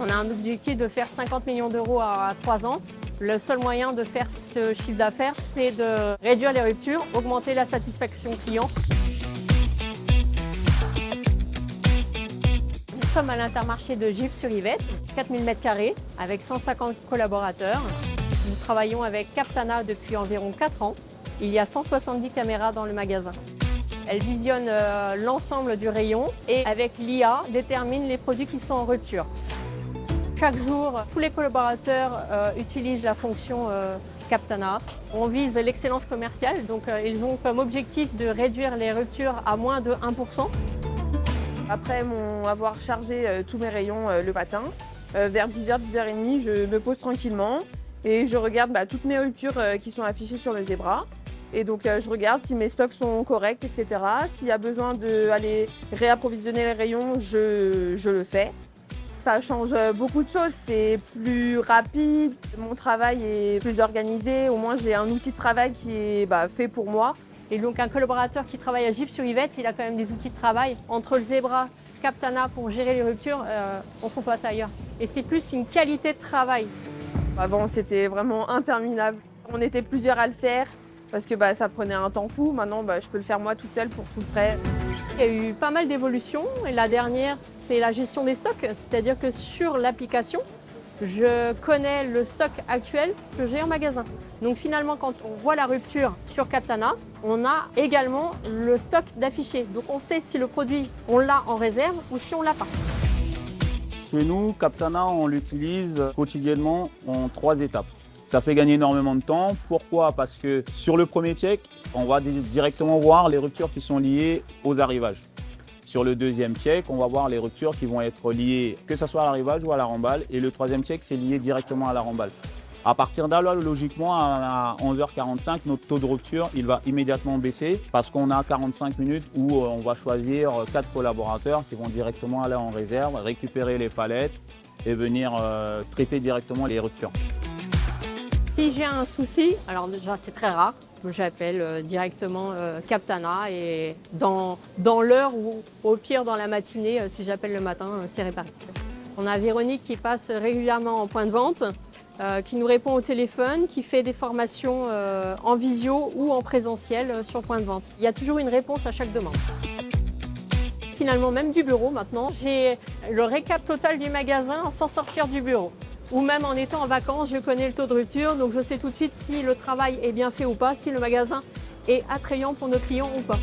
On a un objectif de faire 50 millions d'euros à 3 ans. Le seul moyen de faire ce chiffre d'affaires, c'est de réduire les ruptures, augmenter la satisfaction client. Nous sommes à l'Intermarché de Gif-sur-Yvette, 4000 m² avec 150 collaborateurs. Nous travaillons avec Captana depuis environ 4 ans. Il y a 170 caméras dans le magasin. Elle visionne l'ensemble du rayon et avec l'IA détermine les produits qui sont en rupture. Chaque jour, tous les collaborateurs utilisent la fonction Captana. On vise l'excellence commerciale, donc ils ont comme objectif de réduire les ruptures à moins de 1%. Après avoir chargé tous mes rayons le matin, vers 10h, 10h30, je me pose tranquillement et je regarde toutes mes ruptures qui sont affichées sur le Zebra. Et donc je regarde si mes stocks sont corrects, etc. S'il y a besoin d'aller réapprovisionner les rayons, je le fais. Ça change beaucoup de choses, c'est plus rapide, mon travail est plus organisé, au moins j'ai un outil de travail qui est fait pour moi. Et donc un collaborateur qui travaille à Gif-sur-Yvette, il a quand même des outils de travail. Entre le Zebra, Captana pour gérer les ruptures, on ne trouve pas ça ailleurs. Et c'est plus une qualité de travail. Avant c'était vraiment interminable, on était plusieurs à le faire parce que ça prenait un temps fou. Maintenant je peux le faire moi toute seule pour tout frais. Il y a eu pas mal d'évolutions et la dernière, c'est la gestion des stocks. C'est-à-dire que sur l'application, je connais le stock actuel que j'ai en magasin. Donc finalement, quand on voit la rupture sur Captana, on a également le stock d'affiché. Donc on sait si le produit, on l'a en réserve ou si on ne l'a pas. Chez nous, Captana, on l'utilise quotidiennement en 3 étapes. Ça fait gagner énormément de temps. Pourquoi? Parce que sur le premier check, on va directement voir les ruptures qui sont liées aux arrivages. Sur le deuxième check, on va voir les ruptures qui vont être liées, que ce soit à l'arrivage ou à la remballe. Et le troisième check, c'est lié directement à la remballe. À partir de là, logiquement, à 11h45, notre taux de rupture, il va immédiatement baisser parce qu'on a 45 minutes où on va choisir 4 collaborateurs qui vont directement aller en réserve, récupérer les palettes et venir traiter directement les ruptures. Si j'ai un souci, alors déjà c'est très rare, j'appelle directement Captana et dans l'heure ou au pire dans la matinée, si j'appelle le matin, c'est réparé. On a Véronique qui passe régulièrement en point de vente, qui nous répond au téléphone, qui fait des formations en visio ou en présentiel sur point de vente. Il y a toujours une réponse à chaque demande. Finalement, même du bureau maintenant, j'ai le récap total du magasin sans sortir du bureau. Ou même en étant en vacances, je connais le taux de rupture, donc je sais tout de suite si le travail est bien fait ou pas, si le magasin est attrayant pour nos clients ou pas.